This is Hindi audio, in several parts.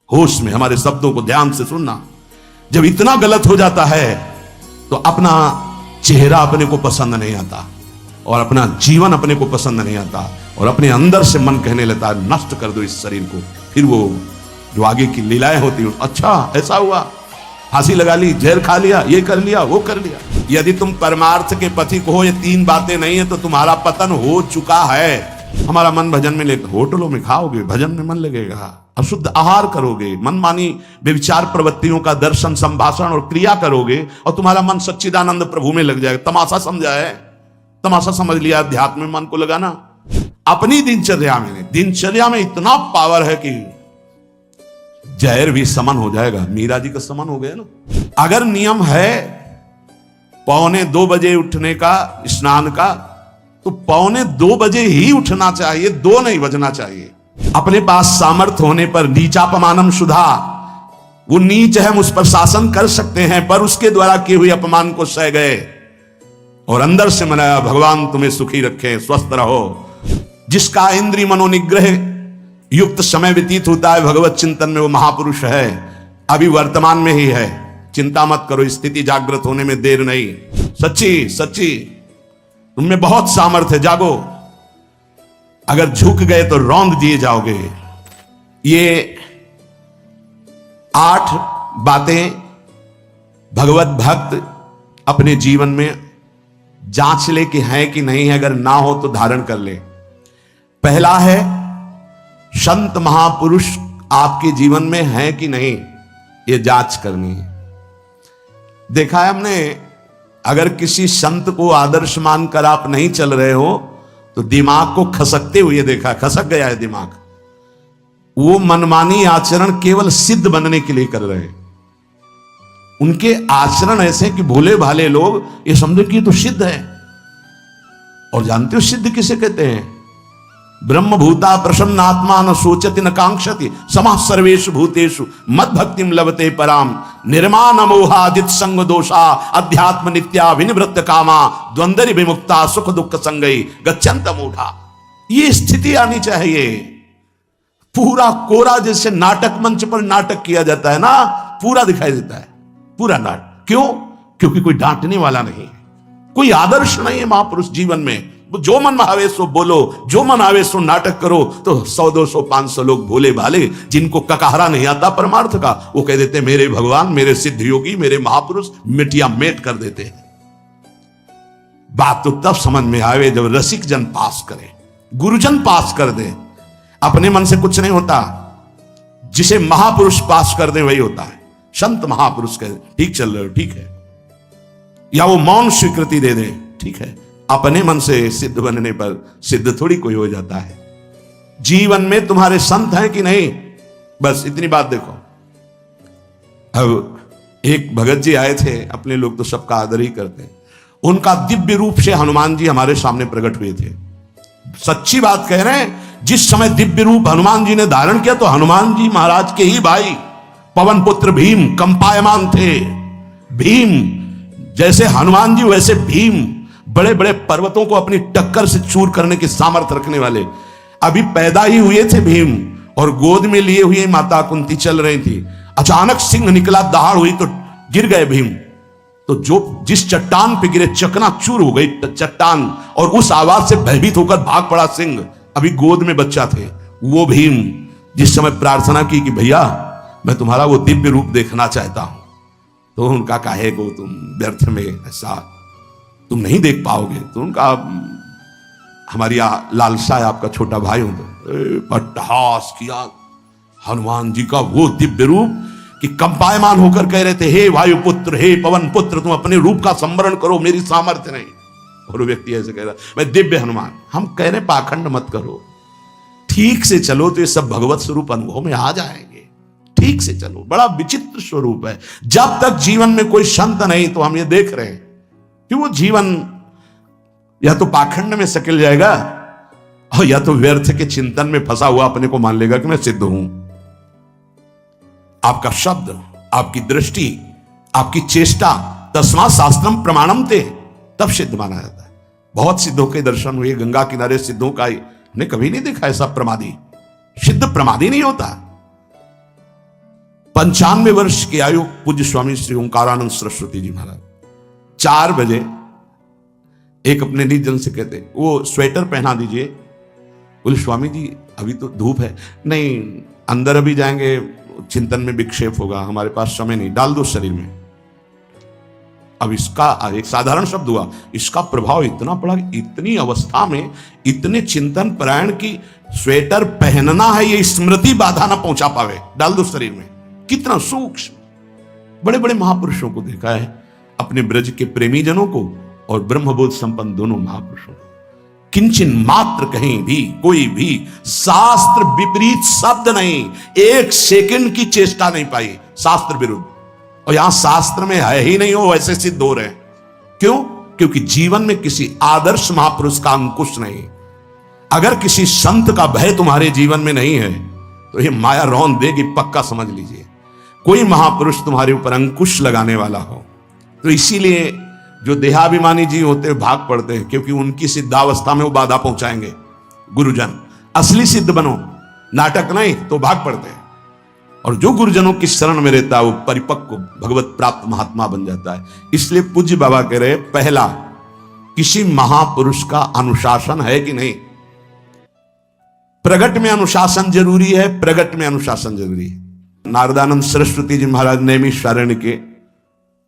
होश में हमारे शब्दों को ध्यान से सुनना। जब इतना गलत हो जाता है तो अपना चेहरा अपने को पसंद नहीं आता और अपना जीवन अपने को पसंद नहीं आता और अपने अंदर से मन कहने लगता है नष्ट कर दो इस शरीर को। फिर वो जो आगे की लीलाएं होती हैं, अच्छा ऐसा हुआ, फांसी लगा ली, जहर खा लिया, ये कर लिया, वो कर लिया। यदि तुम परमार्थ के पथिक हो, ये तीन बातें नहीं है तो तुम्हारा पतन हो चुका है। हमारा मन भजन में लेकर होटलों में खाओगे, भजन में मन लगेगा, अशुद्ध आहार करोगे, मनमानी व्यभिचार प्रवृत्तियों का दर्शन, संभाषण और क्रिया करोगे और तुम्हारा मन सच्चिदानंद प्रभु में लग जाएगा। तमाशा समझा है, तमाशा समझ लिया, अध्यात्म में मन को लगाना। अपनी दिनचर्या में इतना पावर है कि जहर भी समन हो जाएगा। मीरा जी का समन हो गया ना। अगर नियम है 1:45 बजे उठने का, स्नान का, तो 1:45 बजे ही उठना चाहिए, 2 नहीं बजना चाहिए। अपने पास सामर्थ्य होने पर नीचापमानम सुधा, वो नीच है, हम उस पर शासन कर सकते हैं, पर उसके द्वारा किए हुए अपमान को सह गए और अंदर से मनाया भगवान तुम्हें सुखी रखे, स्वस्थ रहो। जिसका इंद्रिय मनोनिग्रह युक्त समय व्यतीत होता है भगवत चिंतन में, वो महापुरुष है। अभी वर्तमान में ही है, चिंता मत करो, स्थिति जागृत होने में देर नहीं। सच्ची तुममें बहुत सामर्थ्य है, जागो। अगर झुक गए तो रौंद दिए जाओगे। ये 8 बातें भगवत भक्त अपने जीवन में जांच ले कि है कि नहीं है, अगर ना हो तो धारण कर ले। पहला है संत महापुरुष आपके जीवन में है कि नहीं, ये जांच करनी है। देखा है हमने, अगर किसी संत को आदर्श मानकर आप नहीं चल रहे हो तो दिमाग को खसकते हुए देखा, खसक गया है दिमाग। वो मनमानी आचरण केवल सिद्ध बनने के लिए कर रहे हैं। उनके आचरण ऐसे कि भोले भाले लोग ये समझो कि ये तो सिद्ध है। और जानते हो सिद्ध किसे कहते हैं? ब्रह्म भूता प्रसन्नात्मा न सोचति न कांक्षति समः सर्वेषु भूतेषु मद भक्तिम लभते पराम निर्माण मोहादित संग दोषा अध्यात्म नित्या विनिवृत्त कामा द्वंद्व विमुक्ता सुख दुख संगई गच्छन्त मूढ़ा। ये स्थिति आनी चाहिए। पूरा कोरा जैसे नाटक मंच पर नाटक किया जाता है ना, पूरा दिखाई देता है, पूरा नाटक। क्यों? क्योंकि कोई डांटने वाला नहीं है, कोई आदर्श नहीं है महापुरुष जीवन में। जो मन आवे सो बोलो, जो मन आवे सो नाटक करो। तो 100 200 500 लोग भोले भाले जिनको ककहरा नहीं आता परमार्थ का, वो कह देते मेरे भगवान, मेरे सिद्ध योगी, मेरे महापुरुष, मिटिया मेट कर देते हैं। बात तो तब समझ में आवे जब रसिक जन पास करे, गुरुजन पास कर दे। अपने मन से कुछ नहीं होता, जिसे महापुरुष पास कर दे वही होता है। संत महापुरुष कहे ठीक चल रहे हो, ठीक है, या वो मौन स्वीकृति दे दे, ठीक है। अपने मन से सिद्ध बनने पर सिद्ध थोड़ी कोई हो जाता है। जीवन में तुम्हारे संत हैं कि नहीं, बस इतनी बात देखो। अब एक भगत जी आए थे, अपने लोग तो सबका आदर ही करते हैं। उनका दिव्य रूप से हनुमान जी हमारे सामने प्रकट हुए थे। सच्ची बात कह रहे हैं, जिस समय दिव्य रूप हनुमान जी ने धारण किया तो हनुमान जी महाराज के ही भाई पवन पुत्र भीम कंपायमान थे। भीम जैसे हनुमान जी वैसे भीम, बड़े बड़े पर्वतों को अपनी टक्कर से चूर करने की सामर्थ्य रखने वाले। अभी पैदा ही हुए थे भीम और गोद में लिए हुए माता कुंती चल रही थी। अचानक सिंह निकला, दहाड़ हुई तो गिर गए भीम। तो जो जिस चट्टान पे गिरे चकनाचूर हो गई चट्टान और उस आवाज से भयभीत होकर भाग पड़ा सिंह। अभी गोद में बच्चा थे वो भीम, जिस समय प्रार्थना की कि भैया मैं तुम्हारा वो दिव्य रूप देखना चाहता हूं, तो उनका काहे को तुम व्यर्थ में ऐसा तुम नहीं देख पाओगे। तो उनका हमारी लालसा है, आपका छोटा भाई हूं। तो अट्टहास किया हनुमान जी का वो दिव्य रूप कि कंपायमान होकर कह रहे थे हे वायुपुत्र, हे पवन पुत्र, तुम अपने रूप का संवरण करो, मेरी सामर्थ्य नहीं। और वो व्यक्ति ऐसे कह रहा मैं दिव्य हनुमान। हम कह रहे पाखंड मत करो, ठीक से चलो तो ये सब भगवत स्वरूप अनुभव में आ जाएंगे। ठीक से चलो, बड़ा विचित्र स्वरूप है। जब तक जीवन में कोई संत नहीं तो हम ये देख रहे हैं कि वो जीवन या तो पाखंड में सकिल जाएगा और या तो व्यर्थ के चिंतन में फंसा हुआ अपने को मान लेगा कि मैं सिद्ध हूं। आपका शब्द, आपकी दृष्टि, आपकी चेष्टा, तस्मात् शास्त्रम प्रमाणम ते, तब सिद्ध माना जाता है। बहुत सिद्धों के दर्शन हुए, गंगा किनारे सिद्धों का ने कभी नहीं देखा ऐसा प्रमादी। सिद्ध प्रमादी नहीं होता। 95 वर्ष की आयु पूज्य स्वामी श्री ओंकारानंद सरस्वती जी महाराज 4 बजे एक अपने निज जन से कहते, वो स्वेटर पहना दीजिए। बोले स्वामी जी अभी तो धूप है। नहीं, अंदर अभी जाएंगे चिंतन में विक्षेप होगा, हमारे पास समय नहीं, डाल दो शरीर में। अब इसका एक साधारण शब्द हुआ, इसका प्रभाव इतना पड़ा, इतनी अवस्था में इतने चिंतन परायण की स्वेटर पहनना है, ये स्मृति बाधा ना पहुंचा पावे, डाल दो शरीर में। कितना सूक्ष्म। बड़े बड़े महापुरुषों को देखा है, अपने ब्रज के प्रेमी जनों को और ब्रह्मबोध संपन्न दोनों महापुरुषों को, किंचन मात्र कहीं भी कोई भी शास्त्र विपरीत शब्द नहीं, एक सेकंड की चेष्टा नहीं पाई शास्त्र विरुद्ध। और यहां शास्त्र में है ही नहीं, हो वैसे सिद्ध हो रहे हैं। क्यों? क्योंकि जीवन में किसी आदर्श महापुरुष का अंकुश नहीं। अगर किसी संत का भय तुम्हारे जीवन में नहीं है तो ये माया रौंद देगी, पक्का समझ लीजिए। कोई महापुरुष तुम्हारे ऊपर अंकुश लगाने वाला हो। तो इसीलिए जो देहाभिमानी जी होते हैं भाग पड़ते हैं, क्योंकि उनकी सिद्धावस्था में वो बाधा पहुंचाएंगे गुरुजन। असली सिद्ध बनो, नाटक नहीं, तो भाग पड़ते हैं। और जो गुरुजनों की शरण में रहता है वो परिपक्व भगवत प्राप्त महात्मा बन जाता है। इसलिए पूज्य बाबा कह रहे, पहला, किसी महापुरुष का अनुशासन है कि नहीं। प्रगट में अनुशासन जरूरी है, प्रगट में अनुशासन जरूरी है। नारदानंद सरस्वती जी महाराज नैमिषारण्य के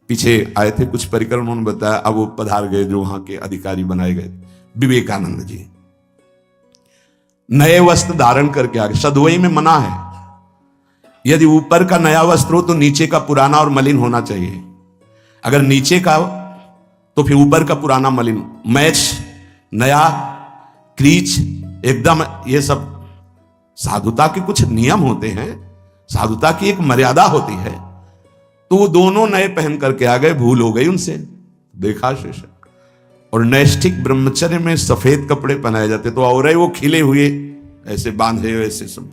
पीछे आए थे, कुछ परिक्रम उन्होंने बताया। अब वो पधार गए जो वहां के अधिकारी बनाए गए, विवेकानंद जी। नए वस्त्र धारण करके आ गए। सदवई में मना है, यदि ऊपर का नया वस्त्र हो तो नीचे का पुराना और मलिन होना चाहिए। अगर नीचे का तो फिर ऊपर का पुराना मलिन, मैच नया, क्रीच एकदम, ये सब साधुता के कुछ नियम होते हैं, साधुता की एक मर्यादा होती है। तो वो दोनों नए पहन करके आ गए, भूल हो गई उनसे, देखा शेष। और नैष्ठिक ब्रह्मचर्य में सफेद कपड़े पहनाए जाते, तो और वो खिले हुए ऐसे बांधे ऐसे सब,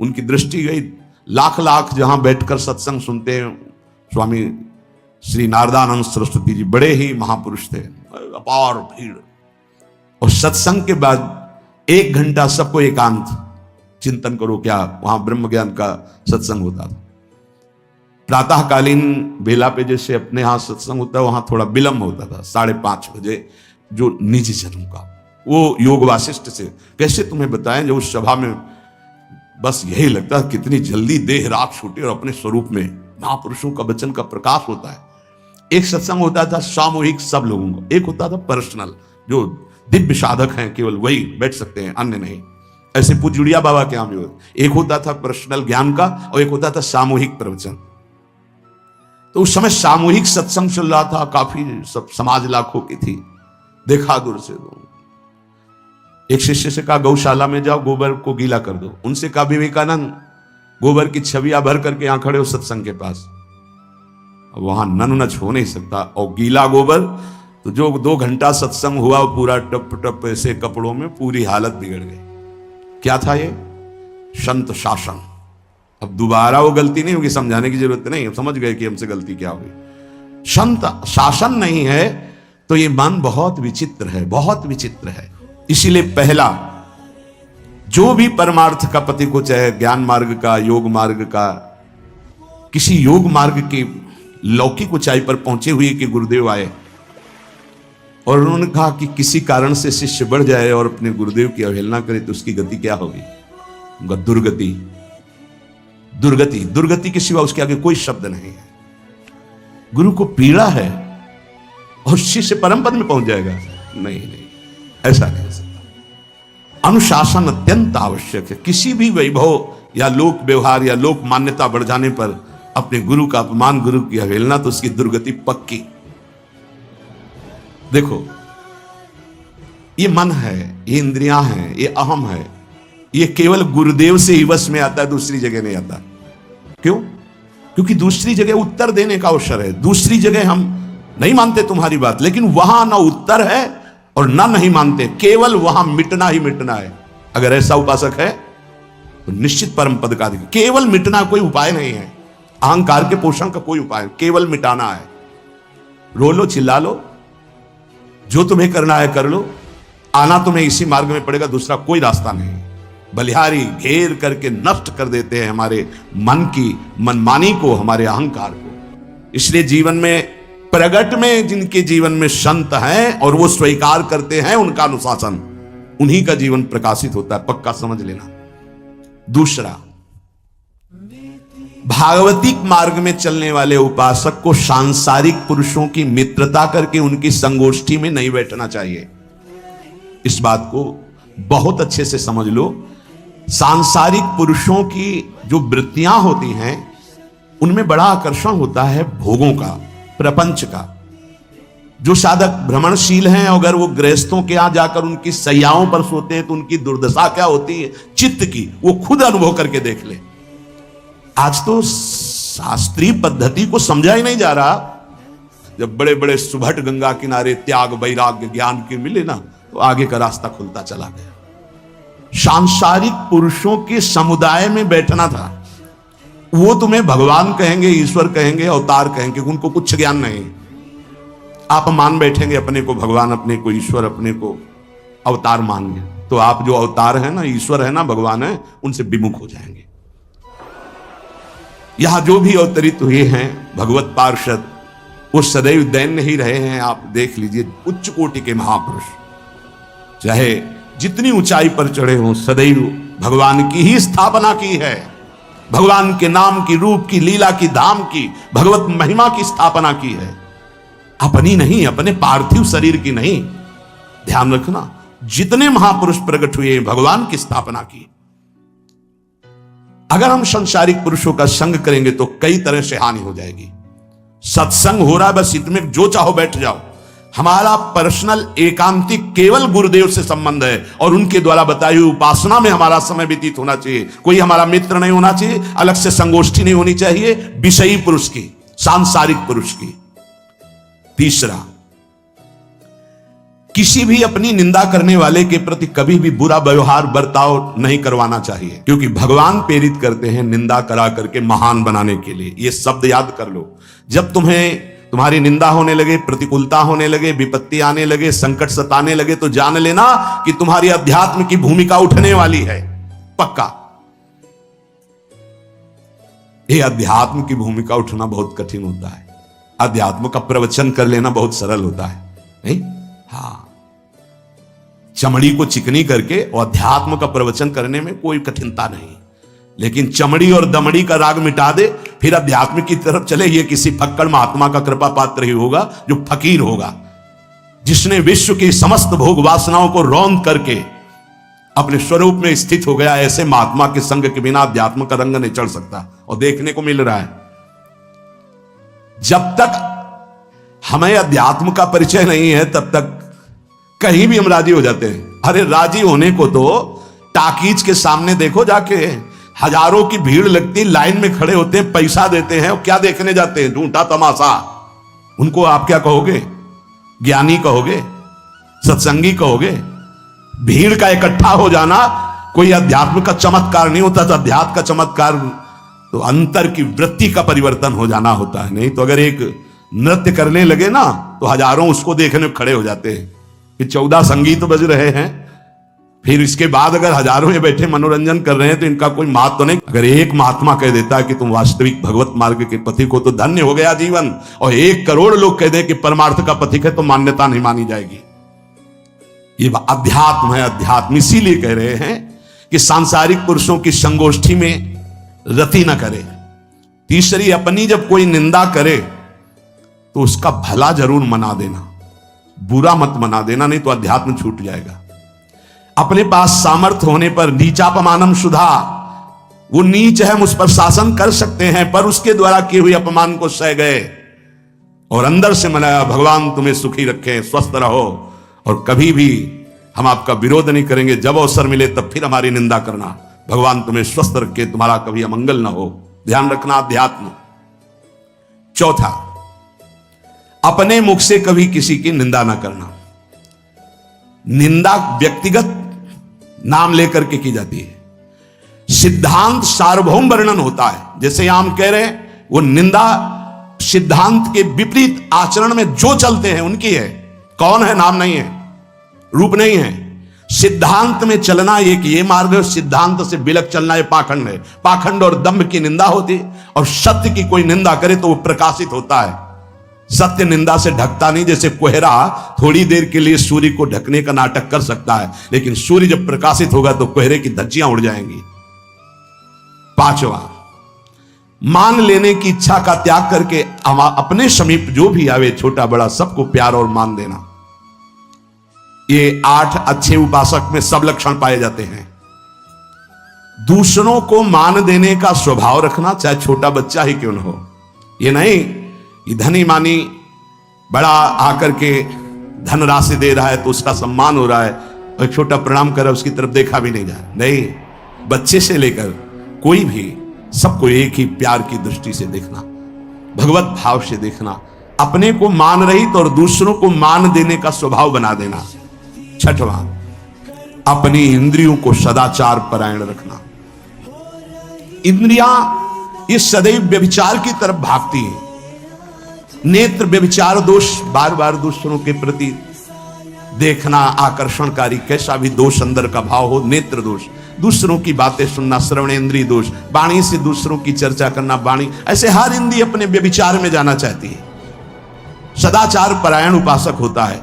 उनकी दृष्टि गई। लाख लाख जहां बैठकर सत्संग सुनते हैं स्वामी श्री नारदानंद सरस्वती जी, बड़े ही महापुरुष थे, अपार भीड़। और सत्संग के बाद 1 घंटा सबको एकांत चिंतन करो, क्या वहां ब्रह्म ज्ञान का सत्संग होता था। प्रातःकालीन बेला पे जैसे अपने यहां सत्संग होता है, वहां थोड़ा विलंब होता था, 5:30 बजे। जो निजी जनों का वो योग वासिष्ठ से कैसे तुम्हें बताएं, जो उस सभा में बस यही लगता है कितनी जल्दी देह रात छूटे और अपने स्वरूप में महापुरुषों का वचन का प्रकाश होता है। एक सत्संग होता था सामूहिक सब लोगों का, एक होता था पर्सनल, जो दिव्य साधक हैं केवल वही बैठ सकते हैं, अन्य नहीं। ऐसे पूज्य बाबा के यहाँ भी एक होता था पर्सनल ज्ञान का और एक होता था सामूहिक प्रवचन। तो उस समय सामूहिक सत्संग चल रहा था, काफी सब समाज लाखों की थी। देखा दूर से, एक शिष्य से कहा गौशाला में जाओ, गोबर को गीला कर दो। उनसे कहा विवेकानंद गोबर की छवियां भर करके यहां खड़े हो सत्संग के पास, वहां नन नच हो नहीं सकता। और गीला गोबर तो जो 2 घंटा सत्संग हुआ पूरा टप टप ऐसे कपड़ों में, पूरी हालत बिगड़ गई। क्या था ये? संत शासन। अब दोबारा वो गलती नहीं होगी, समझाने की जरूरत नहीं, समझ गए कि हमसे गलती क्या हुई। संत शासन नहीं है तो ये मन बहुत विचित्र है, बहुत विचित्र है। इसीलिए पहला, जो भी परमार्थ का पति को, चाहे ज्ञान मार्ग का, योग मार्ग का, किसी योग मार्ग की लौकिक ऊंचाई पर पहुंचे हुए कि गुरुदेव आए और उन्होंने कहा कि किसी कारण से शिष्य बढ़ जाए और अपने गुरुदेव की अवहेलना करे तो उसकी गति क्या होगी? उनका दुर्गति। दुर्गति, दुर्गति के सिवा उसके आगे कोई शब्द नहीं है। गुरु को पीड़ा है और शिष्य परम पद में पहुंच जाएगा? नहीं नहीं, ऐसा नहीं हो सकता। अनुशासन अत्यंत आवश्यक है। किसी भी वैभव या लोक व्यवहार या लोक मान्यता बढ़ जाने पर अपने गुरु का अपमान, गुरु की अवहेलना, तो उसकी दुर्गति पक्की। देखो, ये मन है, ये इंद्रियां हैं, ये अहम है, ये केवल गुरुदेव से ही वश में आता है, दूसरी जगह नहीं आता। क्यों? क्योंकि दूसरी जगह उत्तर देने का अवसर है। दूसरी जगह हम नहीं मानते तुम्हारी बात, लेकिन वहां ना उत्तर है और ना नहीं मानते, केवल वहां मिटना ही मिटना है। अगर ऐसा उपासक है तो निश्चित परम पद का अधिकार। केवल मिटना कोई उपाय नहीं है, अहंकार के पोषण का कोई उपाय, केवल मिटाना है। रो लो, चिल्ला लो, जो तुम्हें करना है कर लो, आना तुम्हें इसी मार्ग में पड़ेगा, दूसरा कोई रास्ता नहीं। बलिहारी घेर करके नष्ट कर देते हैं हमारे मन की मनमानी को, हमारे अहंकार को। इसलिए जीवन में प्रगट में जिनके जीवन में संत हैं और वो स्वीकार करते हैं उनका अनुशासन, उन्हीं का जीवन प्रकाशित होता है, पक्का समझ लेना। दूसरा, भागवतिक मार्ग में चलने वाले उपासक को सांसारिक पुरुषों की मित्रता करके उनकी संगोष्ठी में नहीं बैठना चाहिए। इस बात को बहुत अच्छे से समझ लो। सांसारिक पुरुषों की जो वृत्तियां होती हैं उनमें बड़ा आकर्षण होता है भोगों का, प्रपंच का। जो साधक भ्रमणशील हैं, अगर वो गृहस्थों के यहां जाकर उनकी सैयाओं पर सोते हैं तो उनकी दुर्दशा क्या होती है चित्त की, वो खुद अनुभव करके देख ले। आज तो शास्त्रीय पद्धति को समझा ही नहीं जा रहा। जब बड़े बड़े सुभट गंगा किनारे त्याग वैराग्य ज्ञान के मिले ना, तो आगे का रास्ता खुलता चला गया। सांसारिक पुरुषों के समुदाय में बैठना था। वो तुम्हें भगवान कहेंगे, ईश्वर कहेंगे, अवतार कहेंगे, उनको कुछ ज्ञान नहीं। आप मान बैठेंगे अपने को भगवान, अपने को ईश्वर, अपने को अवतार मानेंगे, तो आप जो अवतार है ना, ईश्वर है ना, भगवान है, उनसे विमुख हो जाएंगे। यहां जो भी अवतरित हुए हैं भगवत पार्षद, वो सदैव दैन्य ही रहे हैं। आप देख लीजिए, उच्च कोटि के महापुरुष चाहे जितनी ऊंचाई पर चढ़े हों, सदैव भगवान की ही स्थापना की है। भगवान के नाम की, रूप की, लीला की, धाम की, भगवत महिमा की स्थापना की है, अपनी नहीं, अपने पार्थिव शरीर की नहीं। ध्यान रखना, जितने महापुरुष प्रकट हुए भगवान की स्थापना की। अगर हम संसारिक पुरुषों का संग करेंगे तो कई तरह से हानि हो जाएगी। सत्संग हो रहा है, बस इतने जो चाहो बैठ जाओ। हमारा पर्सनल एकांतिक केवल गुरुदेव से संबंध है और उनके द्वारा बताई हुई उपासना में हमारा समय व्यतीत होना चाहिए। कोई हमारा मित्र नहीं होना चाहिए, अलग से संगोष्ठी नहीं होनी चाहिए विषयी पुरुष की, सांसारिक पुरुष की। तीसरा, किसी भी अपनी निंदा करने वाले के प्रति कभी भी बुरा व्यवहार बर्ताव नहीं करवाना चाहिए, क्योंकि भगवान प्रेरित करते हैं निंदा करा करके महान बनाने के लिए। ये शब्द याद कर लो। जब तुम्हारी निंदा होने लगे, प्रतिकूलता होने लगे, विपत्ति आने लगे, संकट सताने लगे, तो जान लेना कि तुम्हारी अध्यात्म की भूमिका उठने वाली है, पक्का। ये अध्यात्म की भूमिका उठना बहुत कठिन होता है। अध्यात्म का प्रवचन कर लेना बहुत सरल होता है, नहीं? हाँ, चमड़ी को चिकनी करके और अध्यात्म का प्रवचन करने में कोई कठिनता नहीं, लेकिन चमड़ी और दमड़ी का राग मिटा दे, फिर अध्यात्म की तरफ चले। ये किसी फक्कड़ महात्मा का कृपा पात्र ही होगा जो फकीर होगा, जिसने विश्व की समस्त भोग वासनाओं को रौंद करके अपने स्वरूप में स्थित हो गया। ऐसे महात्मा के संग के बिना अध्यात्म का रंग नहीं चढ़ सकता, और देखने को मिल रहा है। जब तक हमें अध्यात्म का परिचय नहीं है तब तक कहीं भी हम राजी हो जाते हैं। अरे राजी होने को तो टाकीज के सामने देखो जाके, हजारों की भीड़ लगती, लाइन में खड़े होते हैं, पैसा देते हैं, और क्या देखने जाते हैं? झूठा तमाशा। उनको आप क्या कहोगे? ज्ञानी कहोगे? सत्संगी कहोगे? भीड़ का इकट्ठा हो जाना कोई अध्यात्म का चमत्कार नहीं होता। तो अध्यात्म का चमत्कार तो अंतर की वृत्ति का परिवर्तन हो जाना होता है। नहीं तो अगर एक नृत्य करने लगे ना तो हजारों उसको देखने खड़े हो जाते हैं। फिर 14 संगीत बज रहे हैं, फिर इसके बाद अगर हजारों में बैठे मनोरंजन कर रहे हैं तो इनका कोई महत्व तो नहीं। अगर एक महात्मा कह देता है कि तुम वास्तविक भगवत मार्ग के पथिक हो तो धन्य हो गया जीवन, और 1 करोड़ लोग कह दे कि परमार्थ का पथिक है तो मान्यता नहीं मानी जाएगी। ये अध्यात्म है, अध्यात्म। इसीलिए कह रहे हैं कि सांसारिक पुरुषों की संगोष्ठी में रति न करे। तीसरी, अपनी जब कोई निंदा करे तो उसका भला जरूर मना देना, बुरा मत मना देना, नहीं तो अध्यात्म छूट जाएगा। अपने पास सामर्थ्य होने पर नीचापमानम सुधा, वो नीच है, हम उस पर शासन कर सकते हैं, पर उसके द्वारा किए हुए अपमान को सह गए और अंदर से मनाया, भगवान तुम्हें सुखी रखे, स्वस्थ रहो, और कभी भी हम आपका विरोध नहीं करेंगे। जब अवसर मिले तब फिर हमारी निंदा करना, भगवान तुम्हें स्वस्थ रखे, तुम्हारा कभी अमंगल ना हो। ध्यान रखना, अध्यात्म। चौथा, अपने मुख से कभी किसी की निंदा ना करना। निंदा व्यक्तिगत नाम लेकर के की जाती है, सिद्धांत सार्वभौम वर्णन होता है। जैसे हम कह रहे हैं, वो निंदा सिद्धांत के विपरीत आचरण में जो चलते हैं उनकी है। कौन है? नाम नहीं है, रूप नहीं है, सिद्धांत में चलना एक ये मार्ग है, सिद्धांत से बिलक चलना ये पाखंड है। पाखंड और दंभ की निंदा होती, और सत्य की कोई निंदा करे तो वो प्रकाशित होता है। सत्य निंदा से ढकता नहीं। जैसे कोहरा थोड़ी देर के लिए सूर्य को ढकने का नाटक कर सकता है, लेकिन सूर्य जब प्रकाशित होगा तो कोहरे की धज्जियां उड़ जाएंगी। पांचवा, मान लेने की इच्छा का त्याग करके अपने समीप जो भी आवे, छोटा बड़ा सबको प्यार और मान देना। ये 8 अच्छे उपासक में सब लक्षण पाए जाते हैं। दूसरों को मान देने का स्वभाव रखना, चाहे छोटा बच्चा ही क्यों न हो। ये नहीं कि धनी मानी बड़ा आकर के धन राशि दे रहा है तो उसका सम्मान हो रहा है, और एक छोटा प्रणाम कर उसकी तरफ देखा भी नहीं जाए। नहीं, बच्चे से लेकर कोई भी सबको एक ही प्यार की दृष्टि से देखना, भगवत भाव से देखना, अपने को मान रहित और दूसरों को मान देने का स्वभाव बना देना। छठवां, अपनी इंद्रियों को सदाचार परायण रखना। इंद्रियां ये सदैव व्यभिचार की तरफ भागती हैं। नेत्र व्यभिचार दोष, बार बार दूसरों के प्रति देखना आकर्षणकारी, कैसा भी दोष अंदर का भाव हो, नेत्र दोष। दूसरों की बातें सुनना, श्रवणेंद्रिय दोष। वाणी से दूसरों की चर्चा करना, वाणी, ऐसे हर इंद्रिय अपने व्यभिचार में जाना चाहती है। सदाचार परायण उपासक होता है।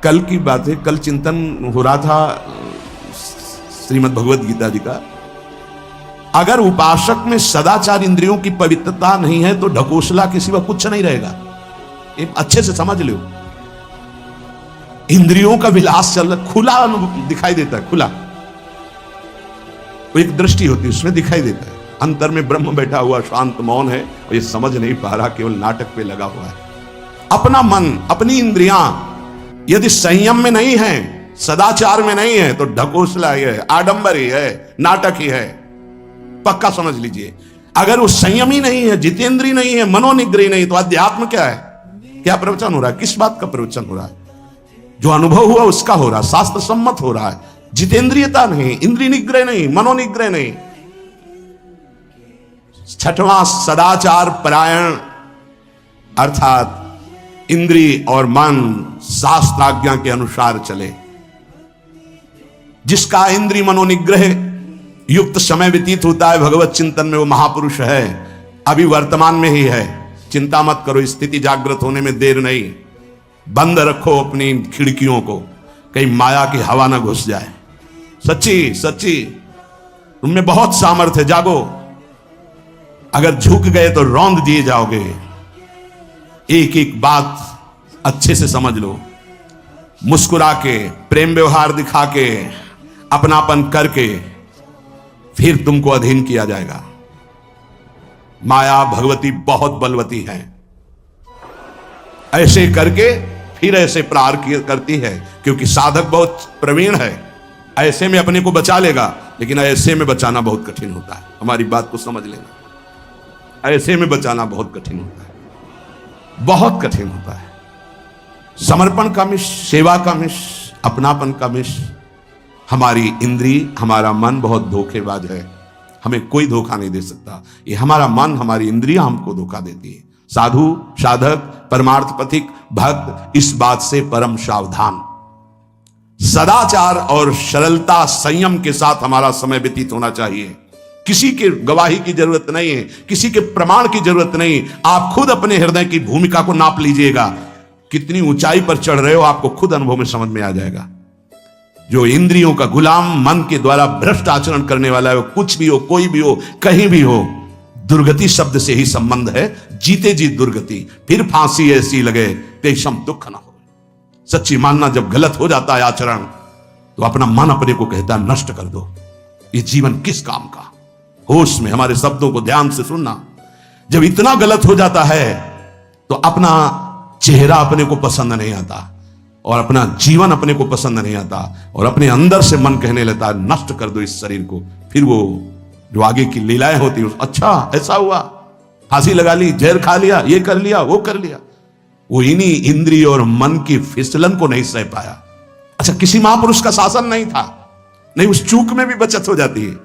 कल की बात है, कल चिंतन हो रहा था श्रीमद् भगवद गीता जी का। अगर उपासक में सदाचार इंद्रियों की पवित्रता नहीं है तो ढकोसला किसी का कुछ नहीं रहेगा। एक अच्छे से समझ लो, इंद्रियों का विलास चल रहा, खुला दिखाई देता है, खुला एक दृष्टि होती है उसमें दिखाई देता है। अंतर में ब्रह्म बैठा हुआ शांत मौन है और ये समझ नहीं पा रहा, केवल नाटक पे लगा हुआ है। अपना मन, अपनी इंद्रियां यदि संयम में नहीं है, सदाचार में नहीं है, तो ढकोसला ही है, आडंबर ही है, नाटक ही है। पक्का समझ लीजिए। अगर वो संयमी नहीं है, जितेंद्रीय नहीं है, मनोनिग्रही नहीं, तो अध्यात्म क्या है? क्या प्रवचन हो रहा है? किस बात का प्रवचन हो रहा है? जो अनुभव हुआ उसका हो रहा है, शास्त्र सम्मत हो रहा है। जितेंद्रियता नहीं, इंद्रिय निग्रह नहीं, मनोनिग्रह नहीं। छठवां, सदाचार परायण, अर्थात इंद्रिय और मन शास्त्राज्ञा के अनुसार चले। जिसका इंद्रिय मनोनिग्रह युक्त समय व्यतीत होता है भगवत चिंतन में, वो महापुरुष है। अभी वर्तमान में ही है, चिंता मत करो, स्थिति जागृत होने में देर नहीं। बंद रखो अपनी खिड़कियों को, कहीं माया की हवा ना घुस जाए। सच्ची सच्ची तुममें बहुत सामर्थ्य है, जागो। अगर झुक गए तो रौंद दिए जाओगे। एक एक बात अच्छे से समझ लो। मुस्कुरा के, प्रेम व्यवहार दिखा के, अपनापन करके फिर तुमको अधीन किया जाएगा। माया भगवती बहुत बलवती है, ऐसे करके फिर ऐसे प्रहार करती है, क्योंकि साधक बहुत प्रवीण है। ऐसे में अपने को बचा लेगा, लेकिन ऐसे में बचाना बहुत कठिन होता है। हमारी बात को समझ लेना, ऐसे में बचाना बहुत कठिन होता है, बहुत कठिन होता है। समर्पण का मिश, सेवा का मिश, अपनापन का मिश। हमारी इंद्री, हमारा मन बहुत धोखेबाज है, हमें कोई धोखा नहीं दे सकता। ये हमारा मन, हमारी इंद्रियां हमको धोखा देती है। साधु, साधक, परमार्थ पथिक, भक्त इस बात से परम सावधान। सदाचार और सरलता, संयम के साथ हमारा समय व्यतीत होना चाहिए। किसी के गवाही की जरूरत नहीं है, किसी के प्रमाण की जरूरत नहीं। आप खुद अपने हृदय की भूमिका को नाप लीजिएगा, कितनी ऊंचाई पर चढ़ रहे हो आपको खुद अनुभव में समझ में आ जाएगा। जो इंद्रियों का गुलाम, मन के द्वारा भ्रष्ट आचरण करने वाला है, कुछ भी हो, कोई भी हो, कहीं भी हो, दुर्गति शब्द से ही संबंध है। जीते जी दुर्गति, फिर फांसी ऐसी लगे तेषम दुख न हो। सच्ची मानना, जब गलत हो जाता है आचरण, तो अपना मन अपने को कहता है नष्ट कर दो, ये जीवन किस काम का। होश में हमारे शब्दों को ध्यान से सुनना। जब इतना गलत हो जाता है तो अपना चेहरा अपने को पसंद नहीं आता, और अपना जीवन अपने को पसंद नहीं आता, और अपने अंदर से मन कहने लगता है नष्ट कर दो इस शरीर को। फिर वो जो आगे की लीलाएं होती है, अच्छा ऐसा हुआ, फांसी लगा ली, जहर खा लिया, ये कर लिया, वो कर लिया। वो इन्हीं इंद्रिय और मन की फिसलन को नहीं सह पाया। अच्छा, किसी महापुरुष का शासन नहीं था, नहीं, उस चूक में भी बचत हो जाती है।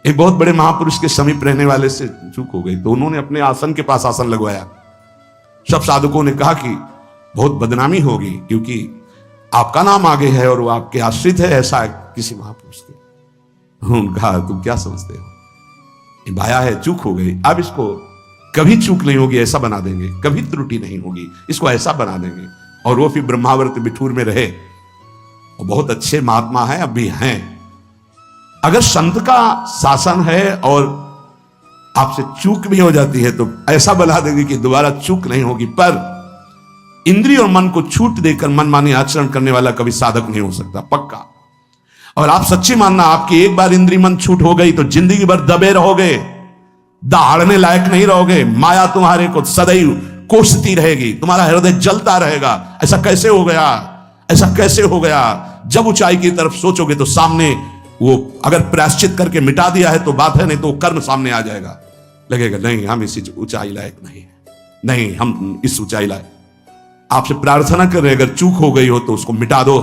एक बहुत बड़े महापुरुष के समीप रहने वाले से चूक हो गई, तो उन्होंने अपने आसन के पास आसन लगवाया। सब साधकों ने कहा कि बहुत बदनामी होगी, क्योंकि आपका नाम आगे है और वो आपके आश्रित है, ऐसा किसी महापुरुष के। उनका तुम क्या समझते हो, ये भाया है, चूक हो गई, अब इसको कभी चूक नहीं होगी ऐसा बना देंगे, कभी त्रुटि नहीं होगी, इसको ऐसा बना देंगे। और वो फिर ब्रह्मावर्त बिठूर में रहे, और बहुत अच्छे महात्मा हैं, अब भी हैं। अगर संत का शासन है और आपसे चूक भी हो जाती है तो ऐसा बना देंगे कि दोबारा चूक नहीं होगी। पर इंद्रिय और मन को छूट देकर मनमानी आचरण करने वाला कभी साधक नहीं हो सकता, पक्का। और आप सच्ची मानना, आपकी एक बार इंद्रिय मन छूट हो गई तो जिंदगी भर दबे रहोगे, दहाड़ने लायक नहीं रहोगे। माया तुम्हारे को सदैव कोसती रहेगी, तुम्हारा हृदय जलता रहेगा। ऐसा कैसे हो गया, ऐसा कैसे हो गया। जब ऊंचाई की तरफ सोचोगे तो सामने वो अगर प्रायश्चित करके मिटा दिया है तो बात है, नहीं तो कर्म सामने आ जाएगा। लगेगा नहीं हम इसी ऊंचाई लायक नहीं, नहीं हम इस ऊंचाई लायक। आपसे प्रार्थना कर रहे, अगर चूक हो गई हो तो उसको मिटा दो,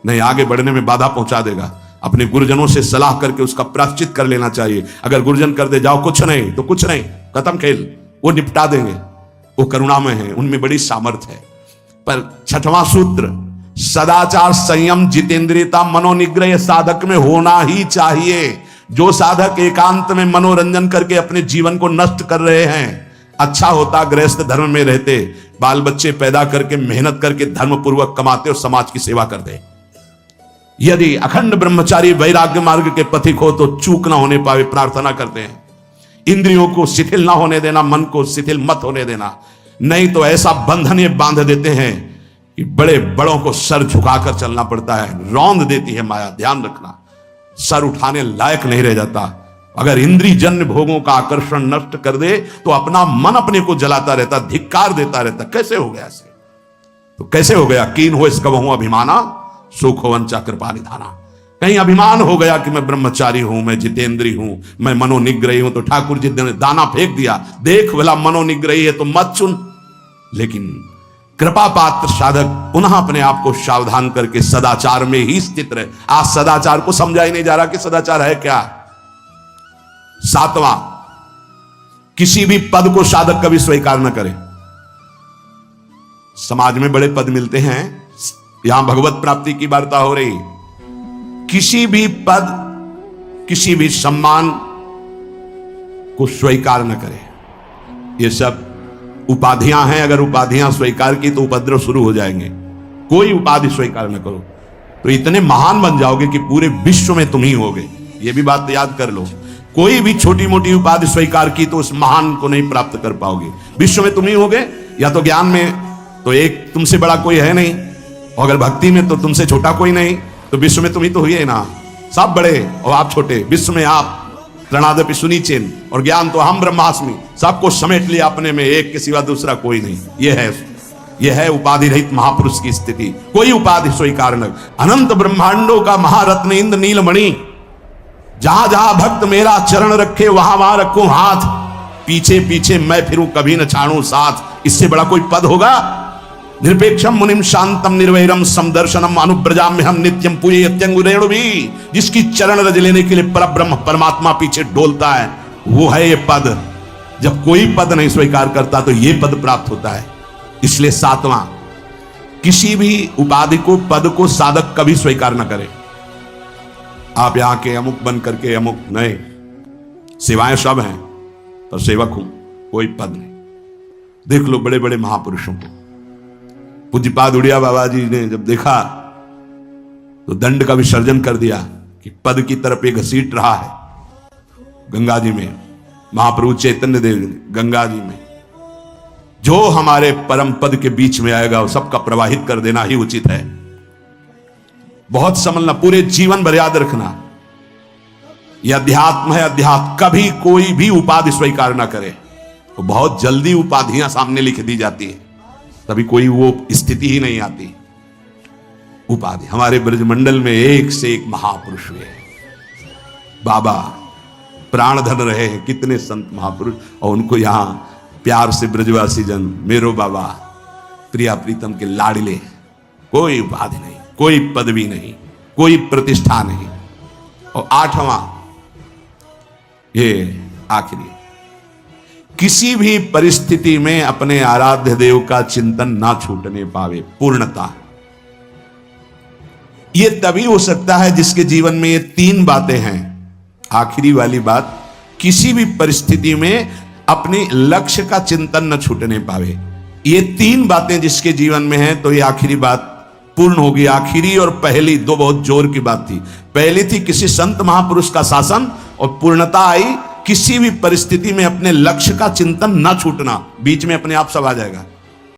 नहीं आगे बढ़ने में बाधा पहुंचा देगा। अपने गुरुजनों से सलाह करके उसका प्रायश्चित कर लेना चाहिए। अगर गुरुजन कर दे जाओ कुछ नहीं तो कुछ नहीं, खत्म खेल, वो निपटा देंगे, वो करुणामय है, उनमें बड़ी सामर्थ्य है। पर छठवां सूत्र, सदाचार संयम जितेंद्रियता मनोनिग्रह साधक में होना ही चाहिए। जो साधक एकांत में मनोरंजन करके अपने जीवन को नष्ट कर रहे हैं, अच्छा होता गृहस्थ धर्म में रहते, बाल बच्चे पैदा करके मेहनत करके धर्म पूर्वक कमाते और समाज की सेवा करते। यदि अखंड ब्रह्मचारी वैराग्य मार्ग के पथिक हो तो चूक ना होने पावे प्रार्थना करते हैं। इंद्रियों को शिथिल ना होने देना, मन को शिथिल मत होने देना, नहीं तो ऐसा बंधन ये बांध देते हैं कि बड़े बड़ों को सर झुकाकर चलना पड़ता है। रौंद देती है माया, ध्यान रखना, सर उठाने लायक नहीं रह जाता। अगर इंद्रिय जन्य भोगों का आकर्षण नष्ट कर दे तो अपना मन अपने को जलाता रहता, धिक्कार देता रहता। कैसे हो गया ऐसे, तो कैसे हो गया। कीन हो इसका बहु अभिमाना, सुख हो वंचा कृपा निधाना। कहीं अभिमान हो गया कि मैं ब्रह्मचारी हूं, मैं जितेंद्री हूं, मैं मनोनिग्रही हूं, तो ठाकुर जी ने दाना फेंक दिया, देख भला मनोनिग्रही है तो मत चुन। लेकिन कृपा पात्र साधक पुनः अपने आप को सावधान करके सदाचार में ही स्थित रहे। आज सदाचार को समझा ही नहीं जा रहा कि सदाचार है क्या। सातवां, किसी भी पद को साधक कभी स्वीकार न करे। समाज में बड़े पद मिलते हैं, यहां भगवत प्राप्ति की वार्ता हो रही। किसी भी पद, किसी भी सम्मान को स्वीकार न करे। ये सब उपाधियां हैं, अगर उपाधियां स्वीकार की तो उपद्रव शुरू हो जाएंगे। कोई उपाधि स्वीकार न करो तो इतने महान बन जाओगे कि पूरे विश्व में तुम ही होगे। ये भी बात याद कर लो, कोई भी छोटी मोटी उपाधि स्वीकार की तो उस महान को नहीं प्राप्त कर पाओगे। विश्व में तुम ही होगे, या तो ज्ञान में तो एक तुमसे बड़ा कोई है नहीं, और अगर भक्ति में तो तुमसे छोटा कोई नहीं, तो विश्व में तुम ही तो हुए ना। सब बड़े और आप छोटे, विश्व में आप त्रणादपि सुनीचेन, और ज्ञान तो हम ब्रह्मास्मि, सबको समेट लिया अपने में, एक के सिवा दूसरा कोई नहीं। यह है उपाधि रहित महापुरुष की स्थिति। कोई उपाधि स्वीकार न। अनंत ब्रह्मांडों का महारत्न इंद्र नीलमणि, जहां जहां भक्त मेरा चरण रखे वहां वहां रखूं हाथ, पीछे पीछे मैं फिरूं कभी न छाड़ूं साथ। इससे बड़ा कोई पद होगा। निरपेक्षम मुनिम शांतम निर्वैरम समदर्शनम अनुब्रजाम में हम नित्यम पूजे यत्यंगुरेणु भी। जिसकी चरण रज लेने के लिए परब्रह्म परमात्मा पीछे डोलता है, वो है ये पद। जब कोई पद नहीं स्वीकार करता तो ये पद प्राप्त होता है। इसलिए सातवां, किसी भी उपाधि को, पद को साधक कभी स्वीकार न करे। आप यहां के अमुक बन करके अमुक नहीं, सेवाएं सब हैं पर सेवक हूं, कोई पद नहीं। देख लो बड़े बड़े महापुरुषों को। पूज्यपाद उड़िया बाबा जी ने जब देखा तो दंड का विसर्जन कर दिया कि पद की तरफ एक घसीट रहा है। गंगा जी में महाप्रभु चैतन्य देव गंगा जी में जो हमारे परम पद के बीच में आएगा वो सबका प्रवाहित कर देना ही उचित है। बहुत समझना, पूरे जीवन भर याद रखना, यह अध्यात्म है। अध्यात्म कभी कोई भी उपाधि स्वीकार ना करे तो बहुत जल्दी उपाधियां सामने लिख दी जाती है, तभी कोई वो स्थिति ही नहीं आती। उपाधि हमारे ब्रजमंडल में एक से एक महापुरुष हुए, बाबा प्राण धन रहे हैं, कितने संत महापुरुष, और उनको यहां प्यार से ब्रजवासी जन मेरो बाबा प्रिया प्रीतम के लाडले। कोई उपाधि नहीं, कोई पदवी नहीं, कोई प्रतिष्ठा नहीं। और आठवां, ये आखिरी, किसी भी परिस्थिति में अपने आराध्य देव का चिंतन ना छूटने पावे। पूर्णता, ये तभी हो सकता है जिसके जीवन में ये तीन बातें हैं। आखिरी वाली बात, किसी भी परिस्थिति में अपने लक्ष्य का चिंतन न छूटने पावे। ये तीन बातें जिसके जीवन में हैं तो ये आखिरी बात पूर्ण होगी। आखिरी और पहली दो बहुत जोर की बात थी। पहली थी किसी संत महापुरुष का शासन, और पूर्णता आई किसी भी परिस्थिति में अपने लक्ष्य का चिंतन न छूटना। बीच में अपने आप सब आ जाएगा।